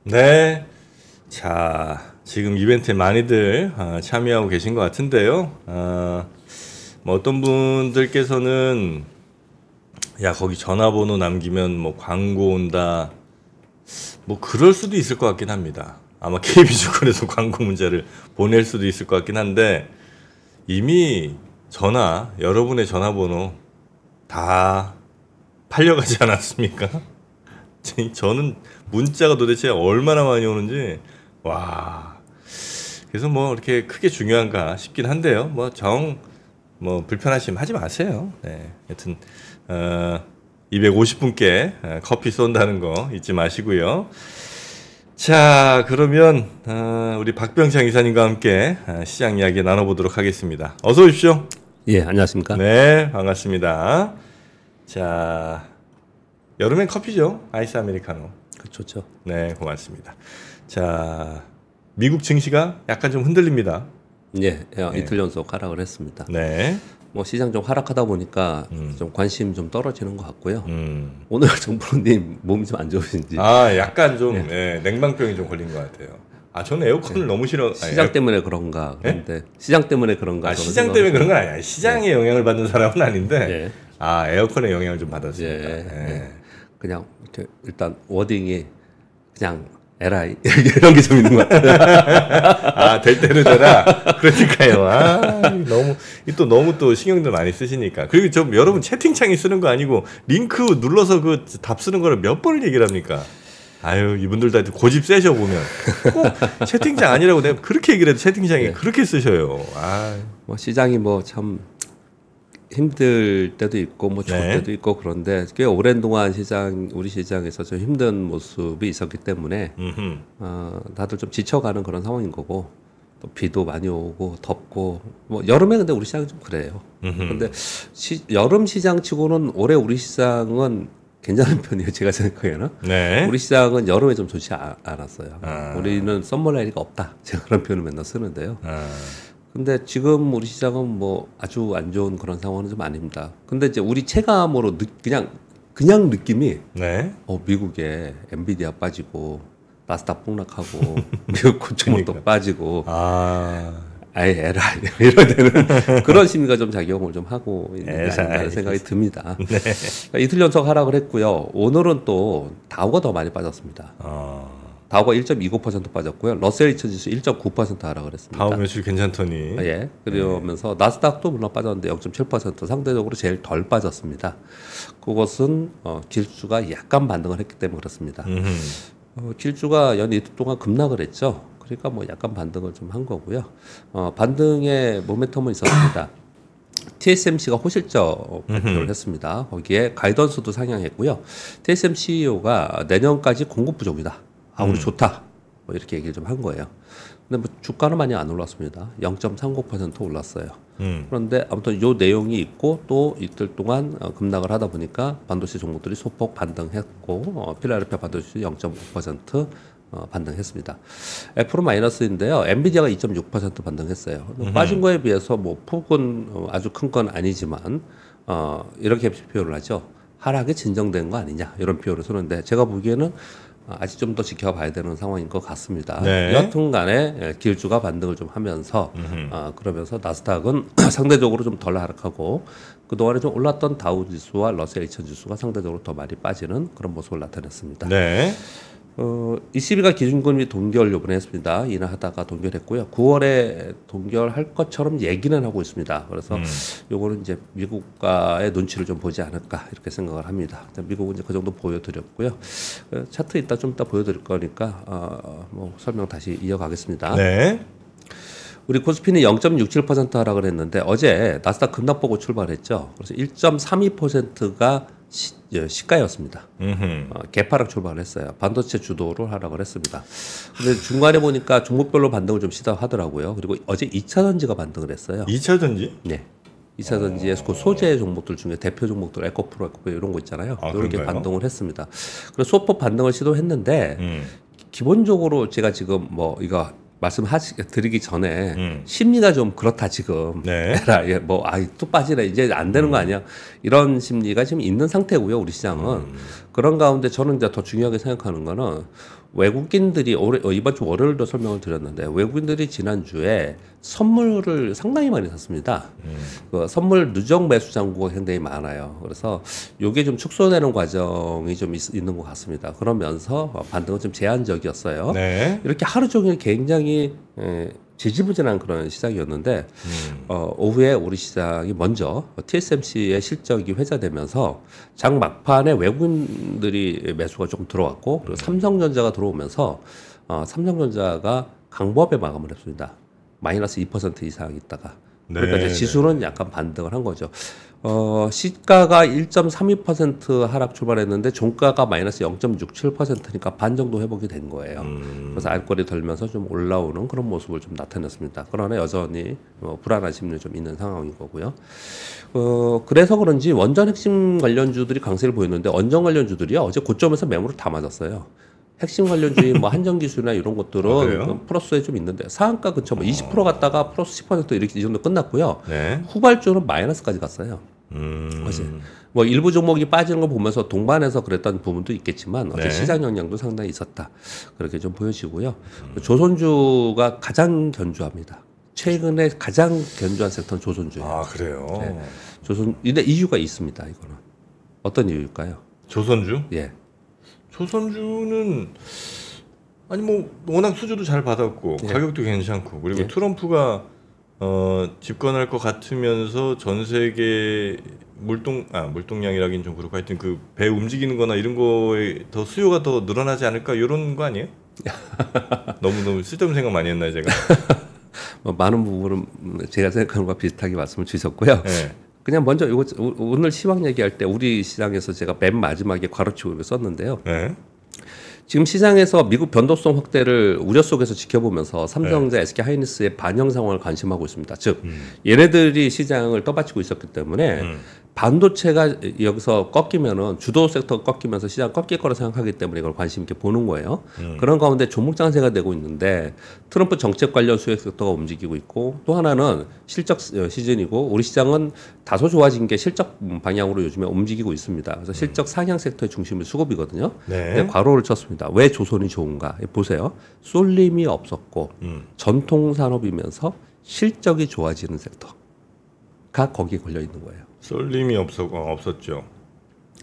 네. 자, 지금 이벤트에 많이들 참여하고 계신 것 같은데요. 뭐 어떤 분들께서는 야, 거기 전화번호 남기면 뭐 광고 온다. 뭐 그럴 수도 있을 것 같긴 합니다. 아마 KB증권에서 광고 문자를 보낼 수도 있을 것 같긴 한데 이미 여러분의 전화번호 다 팔려가지 않았습니까? 저는 문자가 도대체 얼마나 많이 오는지 와, 그래서 뭐 이렇게 크게 중요한가 싶긴 한데요. 뭐 불편하시면 하지 마세요. 네, 하여튼 250분께 커피 쏜다는 거 잊지 마시고요. 자, 그러면 우리 박병창 이사님과 함께 시장 이야기 나눠보도록 하겠습니다. 어서 오십시오. 예, 안녕하십니까? 네, 반갑습니다. 자, 여름엔 커피죠. 아이스 아메리카노. 좋죠. 네, 고맙습니다. 자, 미국 증시가 약간 좀 흔들립니다. 예, 이틀 연속 하락을 했습니다. 네. 뭐 시장 좀 하락하다 보니까 좀 관심이 좀 떨어지는 것 같고요. 오늘 정부님 몸이 좀 안 좋으신지. 약간 좀 냉방병이 좀 걸린 것 같아요. 저는 에어컨을 너무 싫어. 시장 때문에 그런가. 그런데 시장 때문에 그런가. 시장 때문에 그런 건 아니야. 시장에 영향을 받는 사람은 아닌데. 에어컨에 영향을 좀 받았습니다. 그냥 이렇게 일단 워딩이 그냥 LI 이런 게 좀 있는 것 같아요. 될 대로 되라. 그러니까요. 너무 또 신경들 많이 쓰시니까. 그리고 여러분 채팅창에 쓰는 거 아니고 링크 눌러서 그 답 쓰는 거를 몇 번을 얘기를 합니까? 이분들 다 고집 세셔 보면 꼭 채팅창 아니라고 내가 그렇게 얘기를 해도 채팅창에 그렇게 쓰셔요. 뭐 시장이 뭐 참 힘들 때도 있고 뭐 좋을 때도 있고 그런데 꽤 오랜 동안 우리 시장에서 좀 힘든 모습이 있었기 때문에 다들 좀 지쳐가는 그런 상황인 거고 또 비도 많이 오고 덥고 뭐 여름에 근데 우리 시장이 좀 그래요. 근데 여름 시장치고는 올해 우리 시장은 괜찮은 편이에요. 제가 생각하기에는. 우리 시장은 여름에 좀 좋지 않았어요. 우리는 썸머 랠리가 없다. 제가 그런 표현을 맨날 쓰는데요. 근데 지금 우리 시장은 뭐 아주 안 좋은 그런 상황은 좀 아닙니다. 근데 이제 우리 체감으로 그냥 느낌이 미국에 엔비디아 빠지고 나스닥 폭락하고 미국 고점도 빠지고 에라 이런 데는 그런 심리가 좀 작용을 좀 하고 있는 생각이 듭니다. 그러니까 이틀 연속 하락을 했고요. 오늘은 또 다우가 더 많이 빠졌습니다. 다우가 1.29% 빠졌고요. 러셀 2000 지수 1.9% 하락을 했습니다. 다우 매출 괜찮더니. 그러면서 나스닥도 물론 빠졌는데 0.7% 상대적으로 제일 덜 빠졌습니다. 그것은 길주가 약간 반등을 했기 때문에 그렇습니다. 길주가 연 이틀 동안 급락을 했죠. 그러니까 뭐 약간 반등을 좀 한 거고요. 반등의 모멘텀은 있었습니다. TSMC가 호실적 발표를 했습니다. 거기에 가이던스도 상향했고요. TSM CEO가 내년까지 공급 부족이다. 우리 좋다. 뭐 이렇게 얘기를 좀 한 거예요. 근데 뭐 주가는 많이 안 올랐습니다. 0.39% 올랐어요. 그런데 아무튼 요 내용이 있고 또 이틀 동안 급락을 하다 보니까 반도체 종목들이 소폭 반등했고 필라델피아 반도체 0.5% 반등했습니다. 애플은 마이너스인데요. 엔비디아가 2.6% 반등했어요. 빠진 거에 비해서 뭐 폭은 아주 큰 건 아니지만 이렇게 표현을 하죠. 하락이 진정된 거 아니냐 이런 표현을 쓰는데 제가 보기에는 아직 좀 더 지켜봐야 되는 상황인 것 같습니다. 여튼 간에 길주가 반등을 좀 하면서 그러면서 나스닥은 상대적으로 좀 덜 하락하고 그동안에 좀 올랐던 다우 지수와 러셀 2000 지수가 상대적으로 더 많이 빠지는 그런 모습을 나타냈습니다. 20일가 기준금리 동결 요번에 했습니다. 인하하다가 동결했고요. 9월에 동결할 것처럼 얘기는 하고 있습니다. 그래서 요거는 이제 미국과의 눈치를 좀 보지 않을까 이렇게 생각을 합니다. 미국은 이제 그 정도 보여드렸고요. 차트 좀 이따 보여드릴 거니까 뭐 설명 다시 이어가겠습니다. 우리 코스피는 0.67% 하락을 했는데 어제 나스닥 급락 보고 출발했죠. 그래서 1.32%가 시가였습니다. 개파락 출발을 했어요. 반도체 주도로 하락을 했습니다. 근데 중간에 보니까 종목별로 반등을 좀 시도하더라고요. 그리고 어제 2차전지가 반등을 했어요. 2차전지? 네. 2차전지에서 그 소재 종목들 중에 대표 종목들 에코프로 이런 거 있잖아요. 이렇게 반등을 했습니다. 그래서 소폭 반등을 시도했는데 기본적으로 제가 지금 뭐 이거 드리기 전에 심리가 좀 그렇다 지금. 또 빠지네 이제 안 되는 거 아니야 이런 심리가 지금 있는 상태고요. 우리 시장은 그런 가운데 저는 이제 더 중요하게 생각하는 거는 외국인들이 이번 주 월요일도 설명을 드렸는데 외국인들이 지난주에 선물을 상당히 많이 샀습니다. 그 선물 누적 매수 잔고가 굉장히 많아요. 그래서 이게 좀 축소되는 과정이 좀 있는 것 같습니다. 그러면서 반등은 좀 제한적이었어요. 네. 이렇게 하루 종일 굉장히 지지부진한 그런 시장이었는데 오후에 우리 시장이 먼저 TSMC의 실적이 회자되면서 장 막판에 외국인들이 매수가 조금 들어왔고 그리고 삼성전자가 들어오면서 삼성전자가 강보합에 마감을 했습니다. 마이너스 2% 이상 있다가 그러니까 이제 지수는 약간 반등을 한 거죠. 시가가 1.32% 하락 출발했는데 종가가 마이너스 0.67%니까 반 정도 회복이 된 거예요. 그래서 알권이 들면서 좀 올라오는 그런 모습을 좀 나타냈습니다. 그러나 여전히 불안한 심리 좀 있는 상황인 거고요. 그래서 그런지 원전 핵심 관련주들이 강세를 보였는데 원전 관련주들이요 어제 고점에서 매물을 다 맞았어요. 핵심 관련주인 뭐 한전기술이나 이런 것들은 플러스에 좀 있는데 상한가 근처 뭐 20% 갔다가 플러스 10% 이렇게 이 정도 끝났고요. 네. 후발주는 마이너스까지 갔어요. 어제 뭐 일부 종목이 빠지는 거 보면서 동반해서 그랬던 부분도 있겠지만 어제 시장 영향도 상당히 있었다. 그렇게 좀 보여지고요. 조선주가 가장 견주합니다. 최근에 가장 견주한 섹터는 조선주예요. 아 그래요. 네. 근데 이유가 있습니다. 이거는 어떤 이유일까요? 조선주? 예. 조선주는 아니 뭐 워낙 수주도 잘 받았고 가격도 괜찮고 그리고 트럼프가 집권할 것 같으면서 전 세계 물동량이라긴 좀 그렇고 하여튼 그 배 움직이는 거나 이런 거에 더 수요가 더 늘어나지 않을까 이런 거 아니에요? 너무 쓸데없는 생각 많이 했나요 제가? 많은 부분은 제가 생각하는 것과 비슷하게 말씀을 주셨고요. 네. 그냥 먼저 이거 오늘 시황 얘기할 때 우리 시장에서 제가 맨 마지막에 괄호치고 썼는데요. 네. 지금 시장에서 미국 변동성 확대를 우려 속에서 지켜보면서 삼성전자, SK하이닉스의 반영 상황을 관심하고 있습니다. 즉 얘네들이 시장을 떠받치고 있었기 때문에 반도체가 여기서 꺾이면은 주도 섹터가 꺾이면서 시장 꺾일 거라 생각하기 때문에 이걸 관심 있게 보는 거예요. 그런 가운데 종목 장세가 되고 있는데 트럼프 정책 관련 수혜 섹터가 움직이고 있고 또 하나는 실적 시즌이고 우리 시장은 다소 좋아진 게 실적 방향으로 요즘에 움직이고 있습니다. 그래서 실적 상향 섹터의 중심이 수급이거든요. 네. 근데 괄호를 쳤습니다. 왜 조선이 좋은가? 보세요. 쏠림이 없었고 전통 산업이면서 실적이 좋아지는 섹터가 거기에 걸려 있는 거예요. 쏠림이 없었죠.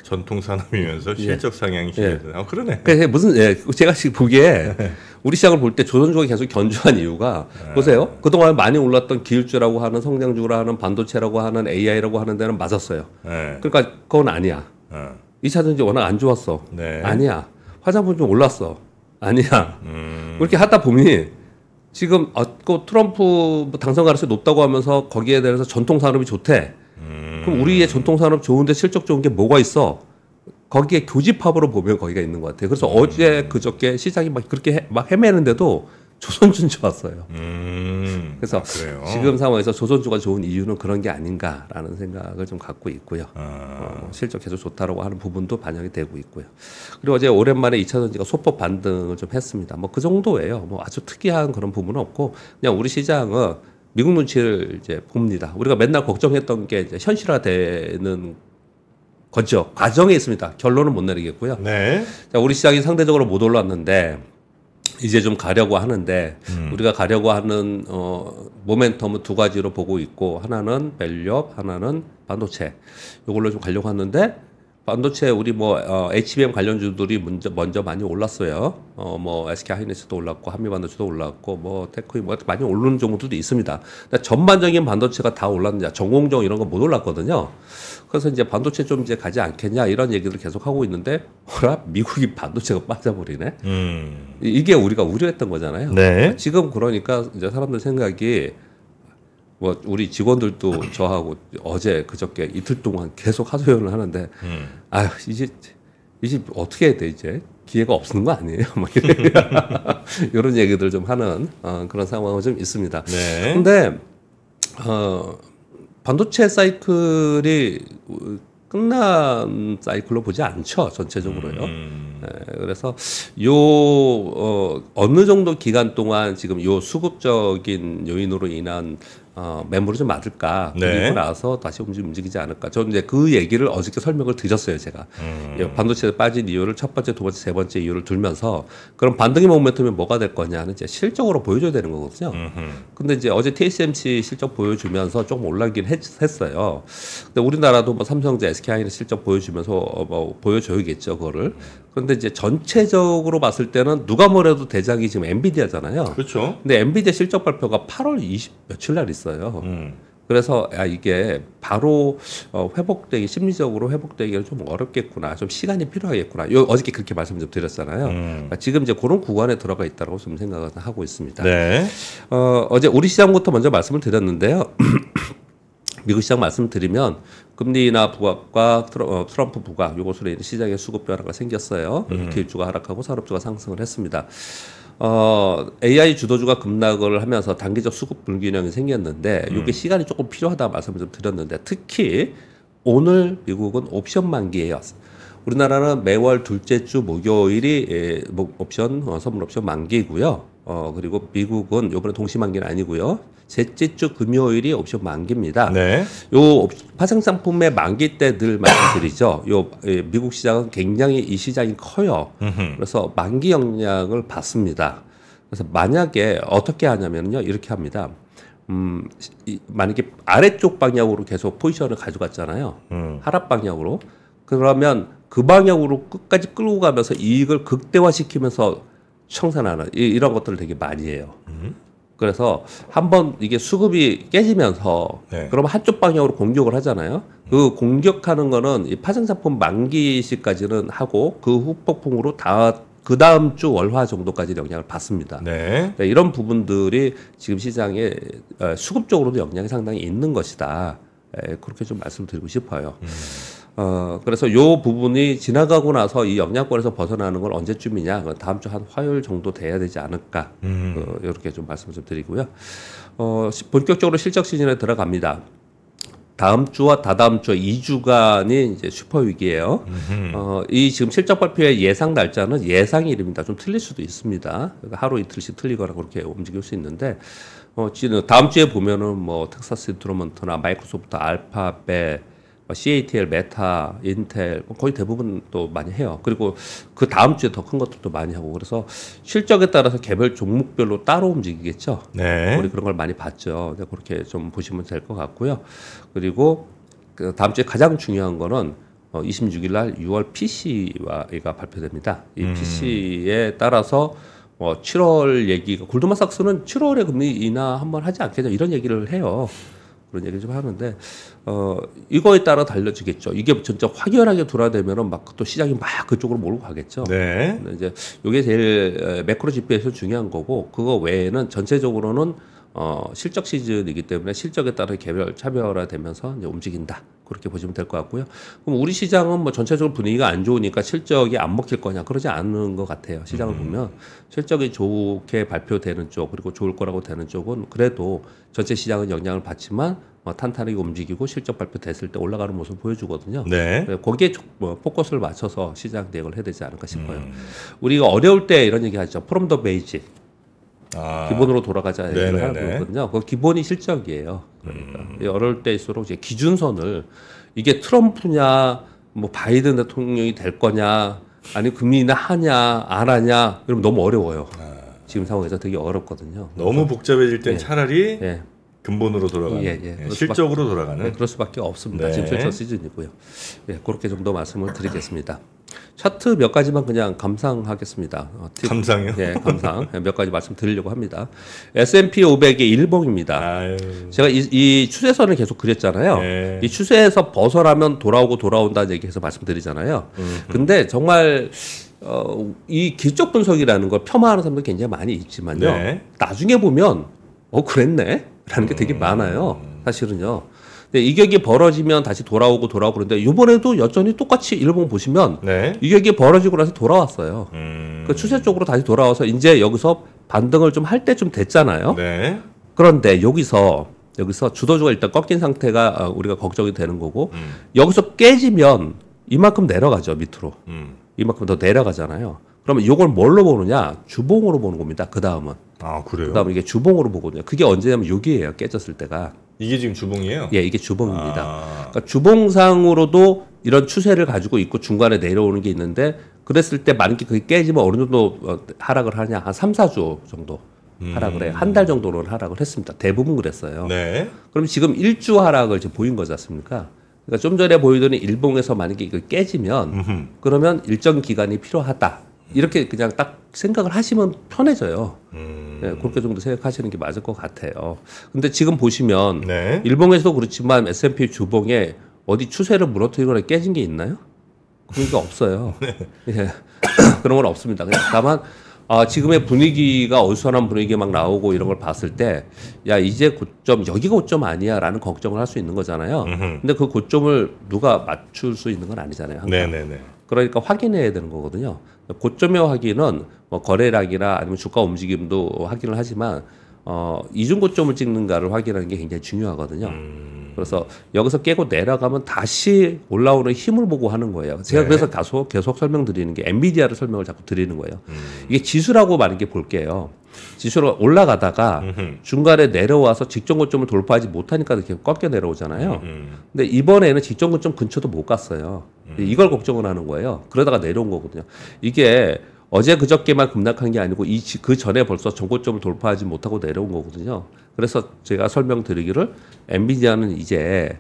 전통 산업이면서 실적 상향이 심해서. 아 그러네. 그래서 제가 지금 보기에 우리 시장을 볼 때 조선주가 계속 견주한 이유가 보세요. 그동안 많이 올랐던 기술주라고 하는 성장주라 하는 반도체라고 하는 AI라고 하는 데는 맞았어요. 네. 그러니까 그건 아니야. 2차전지 워낙 안 좋았어. 네. 아니야. 화장품 좀 올랐어. 아니야. 그렇게 하다 보니 지금 트럼프 당선 가능성이 높다고 하면서 거기에 대해서 전통 산업이 좋대. 그럼 우리의 전통 산업 좋은데 실적 좋은 게 뭐가 있어? 거기에 교집합으로 보면 거기가 있는 것 같아요. 그래서 어제 그저께 시장이 막 그렇게 막 헤매는데도 조선주는 좋았어요. 그래서 지금 상황에서 조선주가 좋은 이유는 그런 게 아닌가라는 생각을 좀 갖고 있고요. 실적 계속 좋다라고 하는 부분도 반영이 되고 있고요. 그리고 어제 오랜만에 2차전지가 소폭 반등을 좀 했습니다. 뭐 그 정도예요. 뭐 아주 특이한 그런 부분은 없고 그냥 우리 시장은 미국 눈치를 이제 봅니다. 우리가 맨날 걱정했던 게 이제 현실화되는 거죠. 과정에 있습니다. 결론은 못 내리겠고요. 네. 자, 우리 시장이 상대적으로 못 올랐는데 이제 좀 가려고 하는데 우리가 가려고 하는 모멘텀은 두 가지로 보고 있고 하나는 밸류업, 하나는 반도체. 이걸로 좀 가려고 하는데 반도체 우리 HBM 관련주들이 먼저 많이 올랐어요. SK하이닉스도 올랐고 한미반도체도 올랐고 테크이 많이 오르는 종목들도 있습니다. 근데 전반적인 반도체가 다 올랐느냐, 전공정 이런 거 못 올랐거든요. 그래서 이제 반도체 좀 이제 가지 않겠냐 이런 얘기를 계속 하고 있는데 미국이 반도체가 빠져버리네. 이게 우리가 우려했던 거잖아요. 네. 지금 그러니까 이제 사람들 생각이 우리 직원들도 저하고 어제 그저께 이틀 동안 계속 하소연을 하는데 이제 어떻게 해야 돼 이제 기회가 없는 거 아니에요? 이런 얘기들 좀 하는 그런 상황은 좀 있습니다. 네. 근데 반도체 사이클이 끝난 사이클로 보지 않죠 전체적으로요. 그래서 어느 정도 기간 동안 지금 요 수급적인 요인으로 인한 매물이 좀 맞을까? 네. 그리고 나서 다시 움직이지 않을까? 저는 이제 그 얘기를 어저께 설명을 드렸어요, 제가. 예, 반도체에 빠진 이유를 첫 번째, 두 번째, 세 번째 이유를 들면서 그럼 반등의 모멘텀이 뭐가 될 거냐는 이제 실적으로 보여줘야 되는 거거든요. 근데 이제 어제 TSMC 실적 보여주면서 조금 올라가긴 했어요. 근데 우리나라도 뭐 삼성제, SK하이닉 실적 보여주면서 뭐 보여줘야겠죠, 그거를. 그런데 이제 전체적으로 봤을 때는 누가 뭐래도 대장이 지금 엔비디아잖아요. 그렇죠. 근데 엔비디아 실적 발표가 8월 20 며칠 날 있어요. 그래서 이게 바로 회복되기 심리적으로 회복되기는 좀 어렵겠구나, 좀 시간이 필요하겠구나. 어저께 그렇게 말씀 좀 드렸잖아요. 그러니까 지금 이제 그런 구간에 들어가 있다고 좀 생각을 하고 있습니다. 네. 어제 우리 시장부터 먼저 말씀을 드렸는데요. 미국 시장 말씀드리면 금리 인하 부각과 트럼프 부각 요것으로 인해 시장에 수급 변화가 생겼어요. 기술주가 하락하고 산업주가 상승을 했습니다. AI 주도주가 급락을 하면서 단기적 수급 불균형이 생겼는데 이게 시간이 조금 필요하다 말씀을 좀 드렸는데 특히 오늘 미국은 옵션 만기예요. 우리나라는 매월 둘째 주 목요일이 옵션 선물 옵션 만기고요. 그리고 미국은 이번에 동시 만기는 아니고요. 셋째 주 금요일이 옵션 만기입니다. 네. 요 파생 상품의 만기 때 늘 말씀드리죠. 미국 시장은 굉장히 이 시장이 커요. 그래서 만기 영향을 받습니다. 그래서 만약에 어떻게 하냐면요, 이렇게 합니다. 만약에 아래쪽 방향으로 계속 포지션을 가져갔잖아요. 하락 방향으로. 그러면 그 방향으로 끝까지 끌고 가면서 이익을 극대화시키면서 청산하는 이런 것들을 되게 많이 해요. 그래서 한번 이게 수급이 깨지면서 네. 그러면 한쪽 방향으로 공격을 하잖아요. 그 공격하는 거는 이 파생상품 만기 시까지는 하고 그 후 폭풍으로 그 다음 주 월화 정도까지 영향을 받습니다. 네. 네, 이런 부분들이 지금 시장에 수급적으로도 영향이 상당히 있는 것이다. 그렇게 좀 말씀드리고 싶어요. 그래서 요 부분이 지나가고 나서 이 영향권에서 벗어나는 건 언제쯤이냐? 다음 주 한 화요일 정도 돼야 되지 않을까? 이렇게 좀 말씀을 좀 드리고요. 본격적으로 실적 시즌에 들어갑니다. 다음 주와 다다음 주 2주간이 이제 슈퍼 위기예요. 이 지금 실적 발표의 예상 날짜는 예상일입니다. 좀 틀릴 수도 있습니다. 그러니까 하루 이틀씩 틀리거나 그렇게 움직일 수 있는데, 다음 주에 보면은 뭐 텍사스 인스트루먼트나 마이크로소프트, 알파벳, CATL, 메타, 인텔 거의 대부분 또 많이 해요. 그리고 그 다음 주에 더 큰 것들도 많이 하고 그래서 실적에 따라서 개별 종목별로 따로 움직이겠죠. 네. 우리 그런 걸 많이 봤죠. 그렇게 좀 보시면 될 것 같고요. 그리고 그 다음 주에 가장 중요한 거는 26일 날 6월 PC가 발표됩니다. 이 PC에 따라서 7월 얘기가 골드만삭스는 7월에 금리 인하 한번 하지 않겠냐 이런 얘기를 해요. 그런 얘기 좀 하는데 이거에 따라 달라지겠죠. 이게 진짜 확연하게 돌아되면은 막 또 시장이 막 그쪽으로 몰고 가겠죠. 네. 근데 이제 이게 제일 매크로 지표에서 중요한 거고 그거 외에는 전체적으로는 실적 시즌이기 때문에 실적에 따라 개별 차별화되면서 이제 움직인다. 그렇게 보시면 될 것 같고요. 그럼 우리 시장은 뭐 전체적으로 분위기가 안 좋으니까 실적이 안 먹힐 거냐 그러지 않은 것 같아요. 시장을 보면 실적이 좋게 발표되는 쪽 그리고 좋을 거라고 되는 쪽은 그래도 전체 시장은 영향을 받지만 탄탄하게 움직이고 실적 발표됐을 때 올라가는 모습을 보여주거든요. 네. 거기에 포커스를 맞춰서 시장 대응을 해야 되지 않을까 싶어요. 우리가 어려울 때 이런 얘기 하죠. 프롬 더 베이직. 기본으로 돌아가자 얘기를 하고 있거든요. 그 기본이 실적이에요. 그러니까 어려울 때일수록 이제 기준선을 이게 트럼프냐, 뭐 바이든 대통령이 될 거냐, 아니 금리 인하 하냐, 안 하냐, 이러면 너무 어려워요. 지금 상황에서 되게 어렵거든요. 너무 복잡해질 땐 예. 차라리 예. 근본으로 돌아가는, 예. 실적으로 돌아가는. 네, 그럴 수밖에 없습니다. 네. 지금 실적 시즌이고요. 예, 그렇게 좀 더 말씀을 드리겠습니다. 차트 몇 가지만 그냥 감상하겠습니다. 감상이요? 예, 감상. 몇 가지 말씀드리려고 합니다. S&P 500의 일봉입니다. 아유. 제가 이 추세선을 계속 그렸잖아요. 네. 이 추세에서 벗어나면 돌아오고 돌아온다는 얘기해서 말씀드리잖아요. 근데 정말 이 기적 분석이라는 걸 폄하하는 사람들 굉장히 많이 있지만요. 네. 나중에 보면 그랬네? 라는 게 되게 많아요. 사실은요. 근데 이격이 벌어지면 다시 돌아오고 그런데 이번에도 여전히 똑같이 일본 보시면 네. 이격이 벌어지고 나서 돌아왔어요. 그 추세 쪽으로 다시 돌아와서 이제 여기서 반등을 좀 할 때쯤 됐잖아요. 네. 그런데 여기서 주도주가 일단 꺾인 상태가 우리가 걱정이 되는 거고 여기서 깨지면 이만큼 내려가죠. 밑으로. 이만큼 더 내려가잖아요. 그러면 이걸 뭘로 보느냐? 주봉으로 보는 겁니다. 그 다음은. 아, 그래요? 그다음에 이게 주봉으로 보거든요. 그게 언제냐면 여기예요. 깨졌을 때가. 이게 지금 주봉이에요? 예, 이게 주봉입니다. 아. 그러니까 주봉상으로도 이런 추세를 가지고 있고 중간에 내려오는 게 있는데 그랬을 때 만약에 그게 깨지면 어느 정도 하락을 하냐? 한 3, 4주 정도 하락을 해요. 한 달 정도는 하락을 했습니다. 대부분 그랬어요. 네. 그럼 지금 일주 하락을 지금 보인 거지 않습니까? 그러니까 좀 전에 보이던 일봉에서 만약에 이거 깨지면 그러면 일정 기간이 필요하다. 이렇게 그냥 딱 생각을 하시면 편해져요. 네, 그렇게 정도 생각하시는 게 맞을 것 같아요. 근데 지금 보시면 네. 일봉에서도 그렇지만 S&P 주봉에 어디 추세를 무너뜨리거나 깨진 게 있나요? 그런 게 없어요. 네. 예. 그런 건 없습니다. 그냥 다만 지금의 분위기가 어수선한 분위기 막 나오고 이런 걸 봤을 때, 야, 이제 고점, 여기가 고점 아니야 라는 걱정을 할 수 있는 거잖아요. 근데 그 고점을 누가 맞출 수 있는 건 아니잖아요. 항상. 네네네. 그러니까 확인해야 되는 거거든요. 고점의 확인은 뭐 거래량이나 아니면 주가 움직임도 확인을 하지만, 이중 고점을 찍는가를 확인하는 게 굉장히 중요하거든요. 그래서 여기서 깨고 내려가면 다시 올라오는 힘을 보고 하는 거예요. 제가 네. 그래서 계속 설명드리는 게 엔비디아를 설명을 자꾸 드리는 거예요. 이게 지수라고 만약에 볼게요. 지수로 올라가다가 중간에 내려와서 직전 고점을 돌파하지 못하니까 이렇게 꺾여 내려오잖아요. 근데 이번에는 직전 고점 근처도 못 갔어요. 이걸 걱정을 하는 거예요. 그러다가 내려온 거거든요. 이게 어제 그저께만 급락한 게 아니고 그 전에 벌써 전고점을 돌파하지 못하고 내려온 거거든요. 그래서 제가 설명드리기를 엔비디아는 이제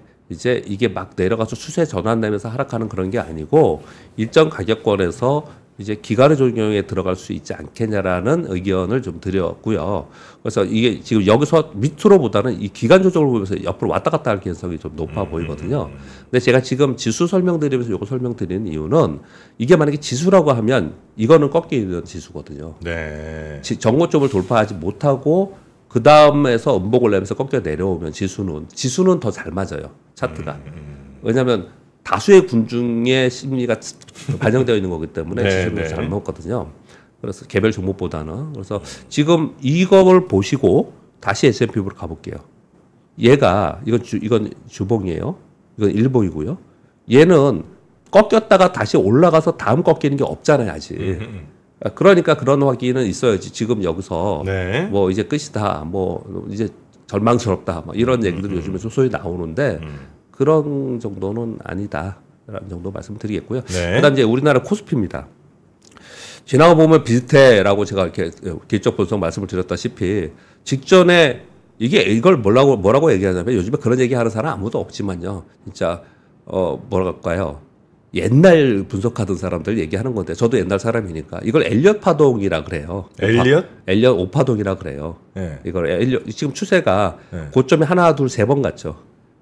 이게 막 내려가서 추세 전환되면서 하락하는 그런 게 아니고 일정 가격권에서 이제 기간의 조정에 들어갈 수 있지 않겠냐라는 의견을 좀 드렸고요. 그래서 이게 지금 여기서 밑으로 보다는 이 기간 조정을 보면서 옆으로 왔다 갔다 할 가능성이 좀 높아 보이거든요. 근데 제가 지금 지수 설명드리면서 이거 설명드리는 이유는 이게 만약에 지수라고 하면 이거는 꺾여 있는 지수거든요. 네. 정고점을 돌파하지 못하고 그 다음에서 음봉을 내면서 꺾여 내려오면 지수는 더 잘 맞아요. 차트가. 왜냐하면 다수의 군중의 심리가 반영되어 있는 거기 때문에 네, 지수는 네. 잘 먹거든요. 그래서 개별 종목보다는. 그래서 지금 이걸 보시고 다시 S&P로 가볼게요. 이건 주봉이에요. 이건 일봉이고요. 얘는 꺾였다가 다시 올라가서 다음 꺾이는 게 없잖아요, 아직. 그러니까 그런 확인은 있어야지. 지금 여기서 네. 뭐 이제 끝이다, 뭐 이제 절망스럽다, 뭐 이런 얘기들이 요즘에 소소히 나오는데 그런 정도는 아니다라는 정도 말씀드리겠고요. 네. 그다음 이제 우리나라 코스피입니다. 지나가 보면 비슷해라고 제가 이렇게 기적 분석 말씀을 드렸다시피 직전에 이걸 뭐라고 얘기하냐면 요즘에 그런 얘기하는 사람 아무도 없지만요. 진짜 뭐랄까요? 옛날 분석하던 사람들 얘기하는 건데 저도 옛날 사람이니까 이걸 엘리엇 파동이라 그래요. 엘리엇? 엘리엇 오파동이라 그래요. 네. 이걸 지금 추세가 네. 고점에 하나, 둘, 세 번 갔죠.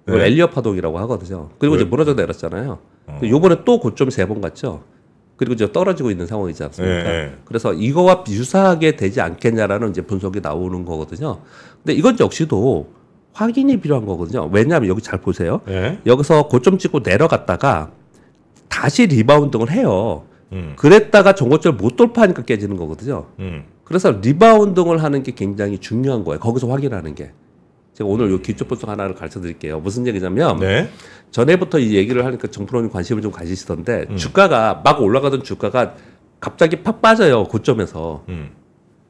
이걸 네. 엘리엇 파동이라고 하거든요. 그리고 이제 무너져 내렸잖아요. 요번에 또 고점 세 번 갔죠. 그리고 이제 떨어지고 있는 상황이지 않습니까? 네. 그래서 이거와 유사하게 되지 않겠냐라는 이제 분석이 나오는 거거든요. 근데 이건 역시도 확인이 필요한 거거든요. 왜냐하면 여기 잘 보세요. 네. 여기서 고점 찍고 내려갔다가 다시 리바운딩을 해요. 음. 그랬다가 정고점을 못 돌파하니까 깨지는 거거든요. 음. 그래서 리바운딩을 하는 게 굉장히 중요한 거예요. 거기서 확인하는 게. 제가 오늘 요 기초 분석 하나를 가르쳐 드릴게요. 무슨 얘기냐면 네. 전에부터 이 얘기를 하니까 정프로님 관심을 좀 가지시던데 주가가 막 올라가던 주가가 갑자기 팍 빠져요. 고점에서.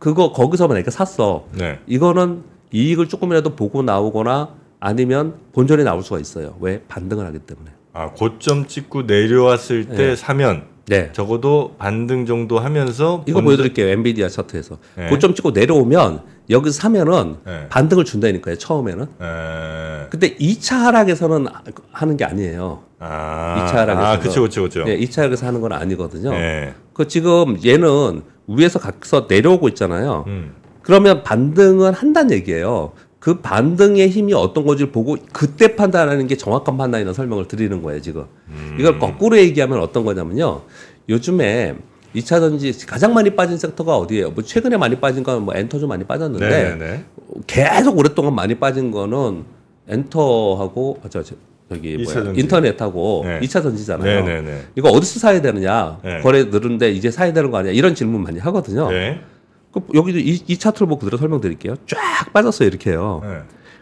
거기서만 내가 샀어. 네. 이거는 이익을 조금이라도 보고 나오거나 아니면 본전이 나올 수가 있어요. 왜? 반등을 하기 때문에. 아, 고점 찍고 내려왔을 때 네. 사면 네. 적어도 반등 정도 하면서 이거 보여드릴게요. 엔비디아 차트에서. 네. 고점 찍고 내려오면 여기서 사면은 네. 반등을 준다니까요. 처음에는. 근데 2차 하락에서는 하는 게 아니에요. 아, 2차 하락에서. 아, 그쵸. 네, 2차 하락에서 하는 건 아니거든요. 네. 그 지금 얘는 위에서 가서 내려오고 있잖아요. 음. 그러면 반등은 한다는 얘기예요. 그 반등의 힘이 어떤 건지를 보고 그때 판단하는 게 정확한 판단이라는 설명을 드리는 거예요, 지금. 이걸 거꾸로 얘기하면 어떤 거냐면요. 요즘에 2차 전지 가장 많이 빠진 섹터가 어디예요? 뭐 최근에 많이 빠진 건 뭐 엔터 좀 많이 빠졌는데 네. 계속 오랫동안 많이 빠진 거는 엔터하고 저기 이차 뭐야 전지. 인터넷하고 네. 2차 전지잖아요. 네. 이거 어디서 사야 되느냐? 네. 거래 늘은데 이제 사야 되는 거 아니야? 이런 질문 많이 하거든요. 네. 여기도 이 차트를 보고 그대로 설명드릴게요. 쫙 빠졌어요, 이렇게요. 네.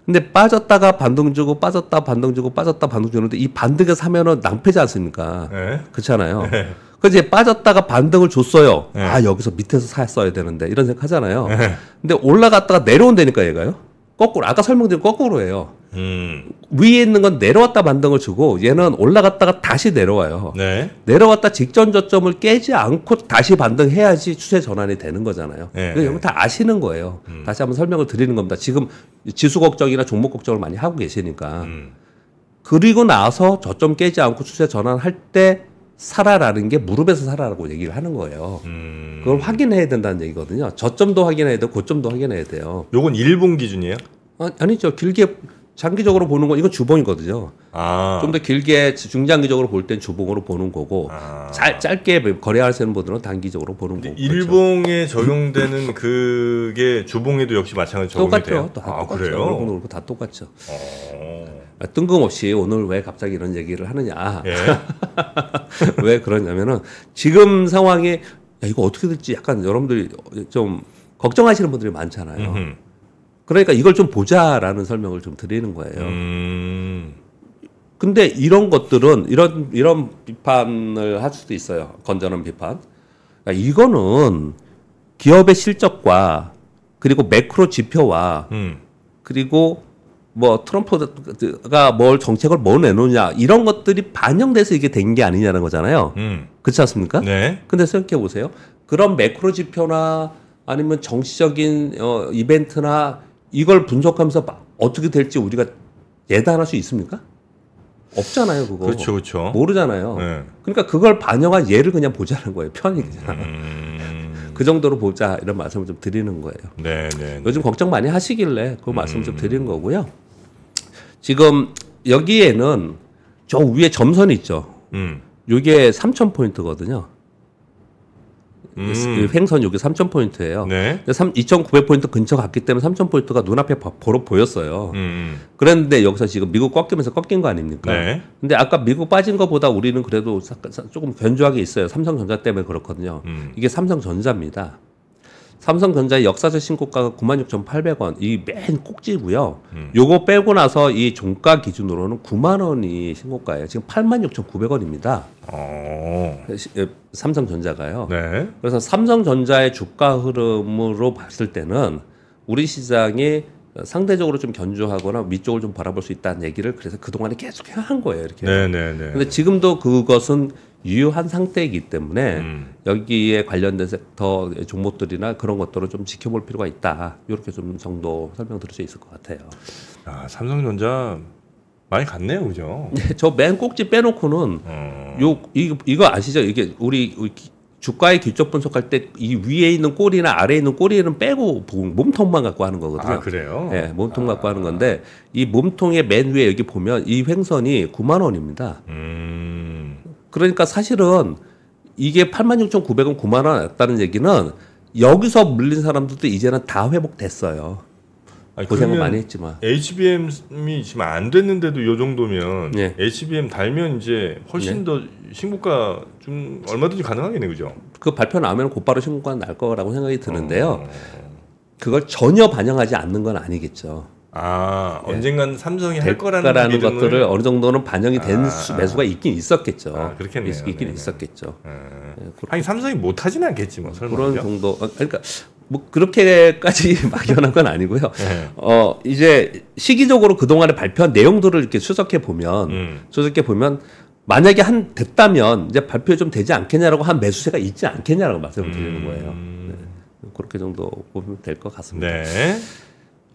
근데 빠졌다가 반등 주고 빠졌다 반등 주고 빠졌다 반등 주는데 이 반등에서 사면은 낭패지 않습니까? 네. 그렇잖아요. 네. 그래서 이제 빠졌다가 반등을 줬어요. 네. 아, 여기서 밑에서 샀어야 되는데 이런 생각 하잖아요. 네. 근데 올라갔다가 내려온다니까 얘가요. 거꾸로 아까 설명드린 거꾸로예요. 위에 있는 건 내려왔다 반등을 주고 얘는 올라갔다가 다시 내려와요. 네. 내려왔다 직전 저점을 깨지 않고 다시 반등해야지 추세 전환이 되는 거잖아요. 네. 이거 여러분 다 아시는 거예요. 다시 한번 설명을 드리는 겁니다. 지금 지수 걱정이나 종목 걱정을 많이 하고 계시니까. 그리고 나서 저점 깨지 않고 추세 전환할 때 사라라는 게 무릎에서 사라라고 얘기를 하는 거예요. 그걸 확인해야 된다는 얘기거든요. 저점도 확인해야 되고 고점도 확인해야 돼요. 요건 일본 기준이에요? 아니죠. 길게 장기적으로 보는 건 이건 주봉이거든요. 아. 좀 더 길게 중장기적으로 볼 땐 주봉으로 보는 거고 짧게 거래하시는 분들은 단기적으로 보는 거고. 일봉에 적용되는 그게 주봉에도 역시 마찬가지 적용이 똑같죠. 돼요? 다 아, 똑같죠. 그래요? 그렇고 다 똑같죠. 뜬금없이 오늘 왜 갑자기 이런 얘기를 하느냐. 예. 왜 그러냐면은 지금 상황에 야, 이거 어떻게 될지 약간 여러분들이 좀 걱정하시는 분들이 많잖아요. 그러니까 이걸 좀 보자라는 설명을 좀 드리는 거예요. 근데 이런 것들은 이런 비판을 할 수도 있어요. 건전한 비판. 그러니까 이거는 기업의 실적과 그리고 매크로 지표와 그리고 뭐 트럼프가 뭘 정책을 뭐 내놓냐 이런 것들이 반영돼서 이게 된 게 아니냐는 거잖아요. 그렇지 않습니까? 네. 근데 생각해 보세요. 그런 매크로 지표나 아니면 정치적인 이벤트나 이걸 분석하면서 어떻게 될지 우리가 예단할 수 있습니까? 없잖아요, 그거. 그렇죠, 그렇죠. 모르잖아요. 네. 그러니까 그걸 반영한 예를 그냥 보자는 거예요. 편이 그냥. 그 정도로 보자 이런 말씀을 좀 드리는 거예요. 네, 네. 요즘 걱정 많이 하시길래 그 말씀 좀 드리는 거고요. 지금 여기에는 저 위에 점선이 있죠. 요게 3,000포인트거든요. 횡선 요게 3,000포인트예요. 네. 2,900포인트 근처 갔기 때문에 3,000포인트가 눈앞에 바로 보였어요. 그랬는데 여기서 지금 미국 꺾이면서 꺾인 거 아닙니까? 네. 근데 아까 미국 빠진 것보다 우리는 그래도 조금 견조하게 있어요. 삼성전자 때문에 그렇거든요. 이게 삼성전자입니다. 삼성전자의 역사적 신고가가 96,800원, 이 맨 꼭지고요. 요거 빼고 나서 이 종가 기준으로는 9만 원이 신고가예요. 지금 86,900원입니다. 삼성전자가요. 네. 그래서 삼성전자의 주가 흐름으로 봤을 때는 우리 시장이 상대적으로 좀 견조하거나 위쪽을 좀 바라볼 수 있다는 얘기를 그래서 그동안에 계속 한 거예요. 이렇게. 네, 네, 네. 근데 지금도 그것은 유효한 상태이기 때문에 여기에 관련된 섹터 종목들이나 그런 것들을 좀 지켜볼 필요가 있다. 이렇게 좀 정도 설명드릴 수 있을 것 같아요. 아, 삼성전자 많이 갔네요, 그죠? 저 맨 꼭지 빼놓고는 이거 아시죠? 이게 우리 주가의 기초 분석할 때 이 위에 있는 꼬리나 아래에 있는 꼬리는 빼고 몸통만 갖고 하는 거거든요. 아, 그래요? 네, 몸통 갖고 하는 건데 이 몸통의 맨 위에 여기 보면 이 횡선이 9만 원입니다. 그러니까 사실은 이게 86,900원 9만 원 왔다는 얘기는 여기서 물린 사람들도 이제는 다 회복됐어요. 아니, 고생을 많이 했지만. HBM이 지금 안 됐는데도 이 정도면 예. HBM 달면 이제 훨씬 더 신고가 좀 얼마든지 가능하겠네, 그죠? 그 발표 나오면 곧바로 신고가 날 거라고 생각이 드는데요. 그걸 전혀 반영하지 않는 건 아니겠죠. 아, 언젠간 삼성이 할 될 거라는 믿음을... 것들을 어느 정도는 반영이 된 매수가 있긴 있었겠죠. 아, 그렇겠네요. 있긴 네네. 있었겠죠. 아니, 삼성이 못 하지는 않겠지 뭐, 설마. 그런 그죠? 정도. 그러니까 뭐 그렇게까지 막연한 건 아니고요. 네. 이제 시기적으로 그 동안에 발표한 내용들을 이렇게 추적해 보면, 만약에 됐다면 이제 발표 좀 되지 않겠냐라고 한 매수세가 있지 않겠냐라고 말씀을 드리는 거예요. 네. 그렇게 정도 보면 될 것 같습니다. 네.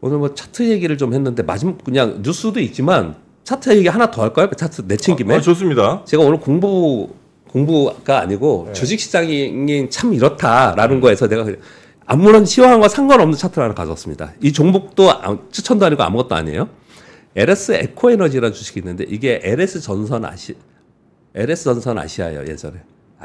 오늘 뭐 차트 얘기를 좀 했는데 마지막 그냥 뉴스도 있지만 차트 얘기 하나 더 할까요? 차트 내친 김에. 좋습니다. 제가 오늘 공부가 아니고 주식시장이 참 이렇다라는 거에서 내가 아무런 시황과 상관없는 차트를 하나 가져왔습니다. 이 종목도 추천도 아니고 아무것도 아니에요. LS 에코에너지라는 주식이 있는데 이게 LS 전선 아시아예요, 예전에.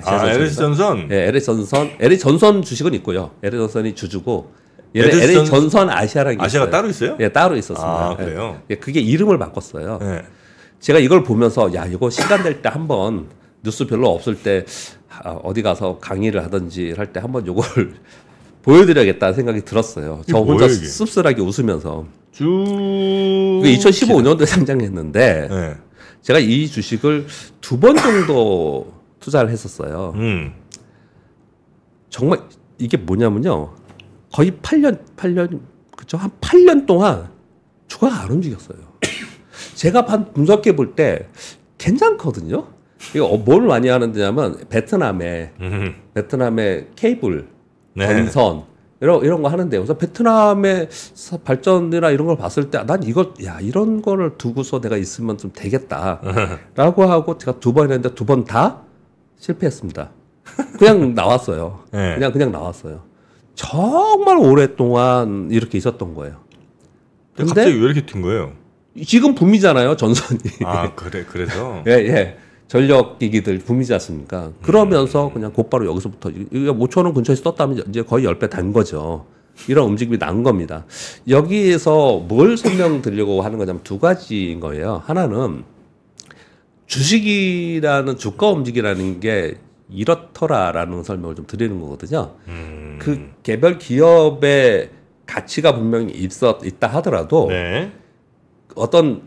LS 전선? 네, LS 전선 주식은 있고요. LS 전선이 주주고 LS LS 전선 아시아라는 게 아시아가 있어요. 따로 있어요? 네, 따로 있었습니다. 아, 그래요? 네, 그게 이름을 바꿨어요. 네. 제가 이걸 보면서 야, 이거 시간 될 때 한번 뉴스 별로 없을 때 어디 가서 강의를 하든지 할 때 한번 요걸 보여드려야겠다는 생각이 들었어요. 저 혼자 뭐예요, 이게? 씁쓸하게 웃으면서. 이게 2015년도에 상장했는데 네. 제가 이 주식을 2번 정도 투자를 했었어요. 정말 이게 뭐냐면요. 거의 8년 그쵸? 한 8년 동안 주가가 안 움직였어요. 제가 분석해 볼 때 괜찮거든요. 이거 뭘 많이 하는 데냐면 베트남의 케이블, 네. 전선 이런 거 하는데 그래서 베트남의 발전이나 이런 걸 봤을 때 난 이런 거를 두고서 내가 있으면 좀 되겠다라고 하고 제가 2번 했는데 2번 다 실패했습니다. 그냥 나왔어요. 네. 그냥 나왔어요. 정말 오랫동안 이렇게 있었던 거예요. 근데 갑자기 왜 이렇게 튄 거예요? 지금 붐이잖아요, 전선이. 아, 그래서? 예. 전력기기들 붐이지 않습니까? 그러면서 그냥 곧바로 여기서부터, 이거 5,000원 근처에서 떴다면 이제 거의 10배 단 거죠. 이런 움직임이 난 겁니다. 여기에서 뭘 설명드리려고 하는 거냐면 2가지인 거예요. 하나는 주식이라는 주가 움직이라는 게 이렇더라라는 설명을 좀 드리는 거거든요. 그 개별 기업의 가치가 분명히 있다 하더라도 네. 어떤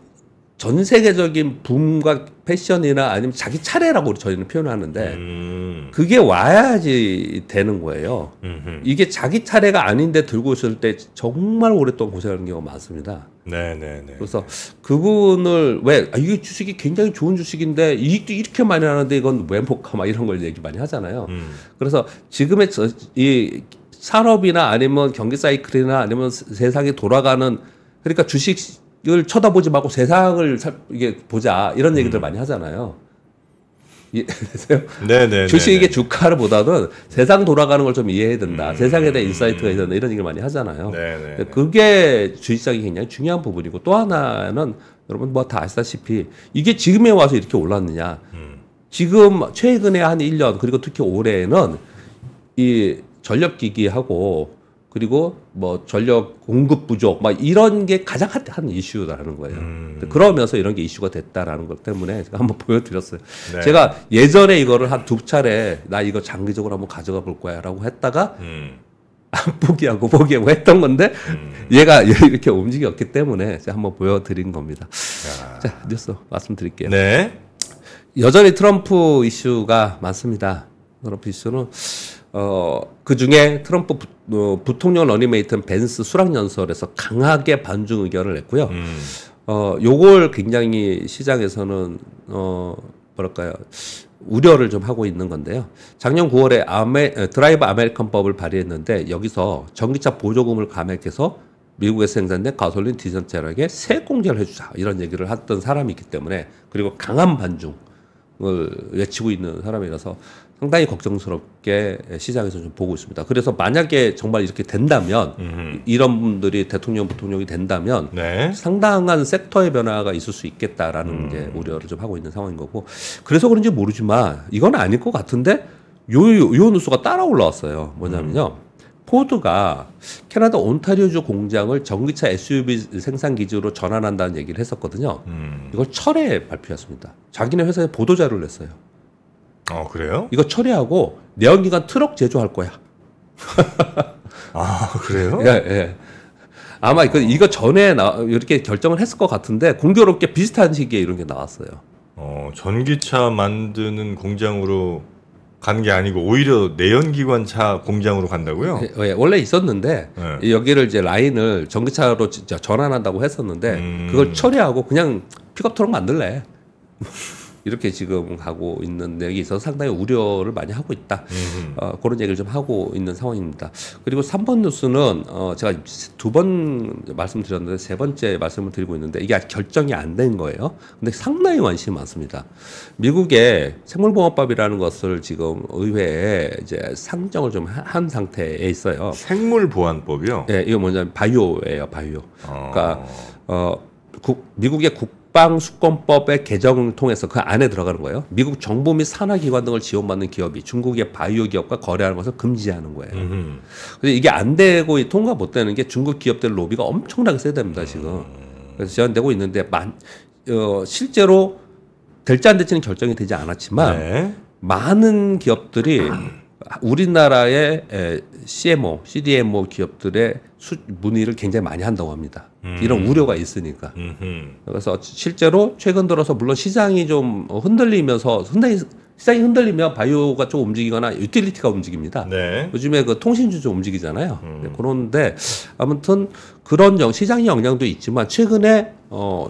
전 세계적인 붐과 패션이나 아니면 자기 차례라고 저희는 표현하는데 그게 와야지 되는 거예요. 이게 자기 차례가 아닌데 들고 있을 때 정말 오랫동안 고생하는 경우가 많습니다. 네. 그래서 그 부분을 이게 주식이 굉장히 좋은 주식인데 이익도 이렇게 많이 하는데 이건 왜 못 가? 막 이런 걸 얘기 많이 하잖아요. 그래서 지금의 이 산업이나 아니면 경기 사이클이나 아니면 세상이 돌아가는 그러니까 주식을 쳐다보지 말고 세상을 이게 보자 이런 얘기들 많이 하잖아요. 이해되세요? 네. 주식의 주가보다는 세상 돌아가는 걸 좀 이해해야 된다. 세상에 대한 인사이트가 있어야 된다. 이런 얘기를 많이 하잖아요. 네. 그게 주식시장이 굉장히 중요한 부분이고 또 하나는 여러분 뭐 다 아시다시피 이게 지금에 와서 이렇게 올랐느냐. 지금 최근에 한 1년 그리고 특히 올해에는 이 전력기기하고 그리고 뭐 전력 공급 부족 막 이런 게 가장 핫한 이슈라는 거예요. 그러면서 이런 게 이슈가 됐다라는 것 때문에 제가 한번 보여드렸어요. 네. 제가 예전에 이거를 한 2차례 나 이거 장기적으로 한번 가져가 볼 거야라고 했다가 포기하고 했던 건데 얘가 이렇게 움직였기 때문에 제가 한번 보여드린 겁니다. 자, 뉴스 말씀드릴게요. 네. 여전히 트럼프 이슈가 많습니다. 트럼프 이슈는 그 중에 트럼프 부통령 러닝메이트 벤스 수락연설에서 강하게 반중 의견을 냈고요. 요걸 굉장히 시장에서는 뭐랄까요 우려를 좀 하고 있는 건데요. 작년 9월에 드라이브 아메리칸법을 발의했는데 여기서 전기차 보조금을 감액해서 미국에서 생산된 가솔린 디젤 차량에 세액 공제를 해주자 이런 얘기를 했던 사람이 있기 때문에 그리고 강한 반중을 외치고 있는 사람이라서 상당히 걱정스럽게 시장에서 좀 보고 있습니다. 그래서 만약에 정말 이렇게 된다면 이런 분들이 대통령, 부통령이 된다면 네. 상당한 섹터의 변화가 있을 수 있겠다라는 게 우려를 좀 하고 있는 상황인 거고 그래서 그런지 모르지만 이건 아닐 것 같은데 요 뉴스가 따라 올라왔어요. 뭐냐면요. 포드가 캐나다 온타리오주 공장을 전기차 SUV 생산 기지로 전환한다는 얘기를 했었거든요. 이걸 철회에 발표했습니다. 자기네 회사에 보도자료를 냈어요. 그래요? 이거 처리하고 내연기관 트럭 제조할 거야. 아, 그래요? 예. 아마 이거 전에 이렇게 결정을 했을 것 같은데 공교롭게 비슷한 시기에 이런 게 나왔어요. 전기차 만드는 공장으로 가는 게 아니고 오히려 내연기관차 공장으로 간다고요? 예, 원래 있었는데 네. 여기를 이제 라인을 전기차로 진짜 전환한다고 했었는데 그걸 처리하고 그냥 픽업 트럭 만들래. 이렇게 지금 가고 있는 얘기 있어서 상당히 우려를 많이 하고 있다. 그런 얘기를 좀 하고 있는 상황입니다. 그리고 3번 뉴스는 제가 2번 말씀드렸는데 3번째 말씀을 드리고 있는데 이게 아직 결정이 안 된 거예요. 근데 상당히 관심이 많습니다. 미국의 생물보건법이라는 것을 지금 의회에 이제 상정을 좀 한 상태에 있어요. 생물보안법이요? 네, 이거 뭐냐면 바이오예요, 바이오. 그러니까 미국의 국방수권법의 개정을 통해서 그 안에 들어가는 거예요. 미국 정부 및 산하기관 등을 지원받는 기업이 중국의 바이오 기업과 거래하는 것을 금지하는 거예요. 근데 이게 안 되고 통과 못 되는 게 중국 기업들 로비가 엄청나게 세답니다, 지금. 그래서 제한되고 있는데 실제로 될지 안 될지는 결정이 되지 않았지만 네. 많은 기업들이 우리나라의 CMO, CDMO 기업들의 문의를 굉장히 많이 한다고 합니다. 이런 우려가 있으니까. 그래서 실제로 최근 들어서 물론 시장이 좀 흔들리면서 상당히 시장이 흔들리면 바이오가 좀 움직이거나 유틸리티가 움직입니다. 네. 요즘에 그 통신주 좀 움직이잖아요. 그런데 아무튼 그런 시장의 영향도 있지만 최근에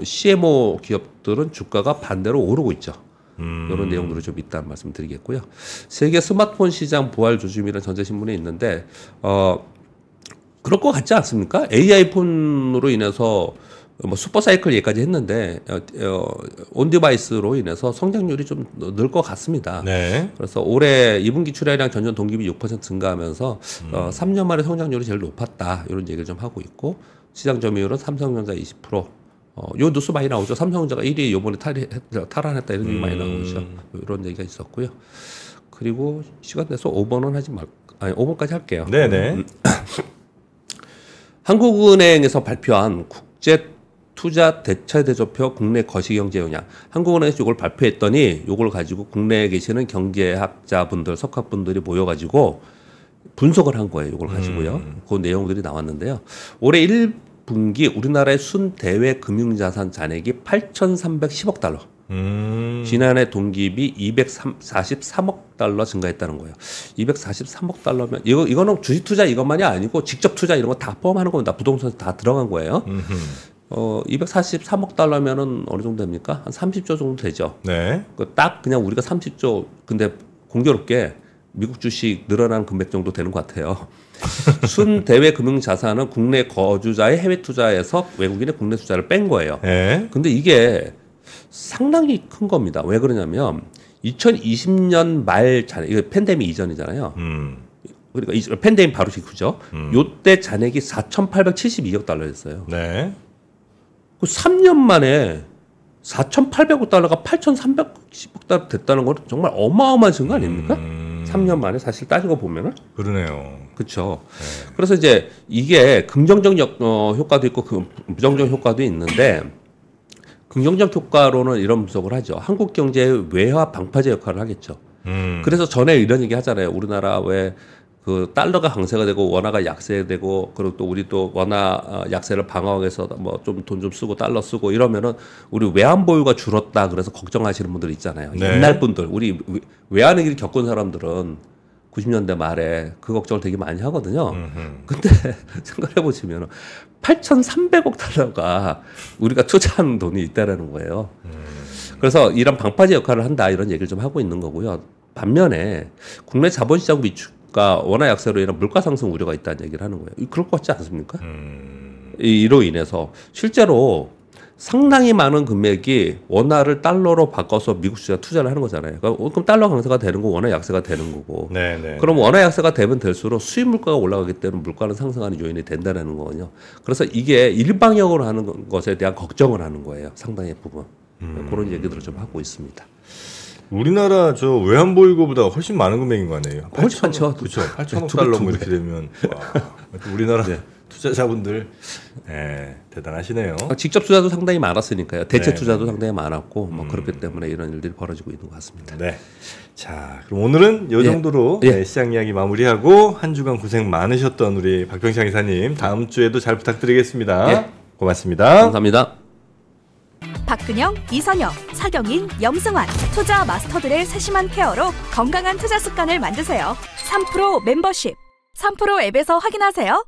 CMO 기업들은 주가가 반대로 오르고 있죠. 이런 내용들이 좀 있다는 말씀 드리겠고요. 세계 스마트폰 시장 부활 조짐이라는 전자신문에 있는데 그럴 것 같지 않습니까? AI 폰으로 인해서 뭐 슈퍼사이클 얘기까지 했는데 온디바이스로 인해서 성장률이 좀 늘 것 같습니다. 네. 그래서 올해 2분기 출하량 전년 동기비 6% 증가하면서 3년 만에 성장률이 제일 높았다 이런 얘기를 좀 하고 있고 시장 점유율은 삼성전자 20%. 요 뉴스 많이 나오죠. 삼성전자가 1위 요번에 탈환했다 이런 얘기 많이 나오죠. 이런 얘기가 있었고요. 그리고 시간 내서 5번은 하지 말, 아니 5번까지 할게요. 네네. 한국은행에서 발표한 국제 투자 대체 대조표 국내 거시경제 영향. 한국은행에서 이걸 발표했더니 이걸 가지고 국내에 계시는 경제학자분들, 석학분들이 모여가지고 분석을 한 거예요. 이걸 가지고요. 그 내용들이 나왔는데요. 올해 1분기 우리나라의 순대외 금융자산 잔액이 8,310억 달러. 지난해 동기비 243억 달러 증가했다는 거예요. 243억 달러면 이거는 주식 투자 이것만이 아니고 직접 투자 이런 거 다 포함하는 겁니다. 부동산 다 들어간 거예요. 243억 달러면은 어느 정도 됩니까? 한 30조 정도 되죠. 네. 딱 그냥 우리가 30조 근데 공교롭게 미국 주식 늘어난 금액 정도 되는 것 같아요. 순대외 금융 자산은 국내 거주자의 해외 투자에서 외국인의 국내 투자를 뺀 거예요. 네. 근데 이게 상당히 큰 겁니다. 왜 그러냐면 2020년 말 잔액, 이거 팬데믹 이전이잖아요. 그러니까 팬데믹 바로 직후죠. 요때 잔액이 4,872억 달러였어요. 네. 그 3년 만에 4,800억 달러가 8,310억 달러 됐다는 건 정말 어마어마한 증가 아닙니까? 3년 만에 사실 따지고 보면은. 그러네요. 그렇죠. 네. 그래서 이제 이게 긍정적 효과도 있고 그 부정적 효과도 있는데 긍정적 효과로는 이런 분석을 하죠. 한국 경제의 외화 방파제 역할을 하겠죠. 그래서 전에 이런 얘기 하잖아요. 우리나라 왜 그 달러가 강세가 되고 원화가 약세되고 그리고 또 우리 또 원화 약세를 방어하기 위해서 뭐 좀 돈 좀 쓰고 달러 쓰고 이러면은 우리 외환 보유가 줄었다 그래서 걱정하시는 분들 있잖아요. 네. 옛날 분들 우리 외환위기를 겪은 사람들은 90년대 말에 그 걱정을 되게 많이 하거든요. 근데 생각해 보시면 8,300억 달러가 우리가 투자하는 돈이 있다라는 거예요. 그래서 이런 방파제 역할을 한다 이런 얘기를 좀 하고 있는 거고요. 반면에 국내 자본시장 위축 원화 약세로 인한 물가 상승 우려가 있다는 얘기를 하는 거예요. 그럴 것 같지 않습니까? 이로 인해서 실제로 상당히 많은 금액이 원화를 달러로 바꿔서 미국 시장 투자를 하는 거잖아요. 그럼 달러 강세가 되는 거 원화 약세가 되는 거고. 네네. 그럼 원화 약세가 되면 될수록 수입 물가가 올라가기 때문에 물가는 상승하는 요인이 된다는 거거든요. 그래서 이게 일방향으로 하는 것에 대한 걱정을 하는 거예요. 상당히 부분. 그런 얘기들을 좀 하고 있습니다. 우리나라 저 외환 보유고보다 훨씬 많은 금액인 거 아니에요? 훨씬 많죠. 그렇죠. 8천억 달러 뭐 이렇게 되면 우리나라 네. 투자자분들 대단하시네요. 직접 투자도 상당히 많았으니까요. 대체 투자도 상당히 많았고 뭐 그렇기 때문에 이런 일들이 벌어지고 있는 것 같습니다. 네. 자, 그럼 오늘은 이 정도로 시장 이야기 마무리하고 한 주간 고생 많으셨던 우리 박병창 이사님 다음 주에도 잘 부탁드리겠습니다. 고맙습니다. 감사합니다. 박근영, 이선영, 사경인, 염승환 투자 마스터들의 세심한 케어로 건강한 투자 습관을 만드세요. 3프로 멤버십 3프로 앱에서 확인하세요.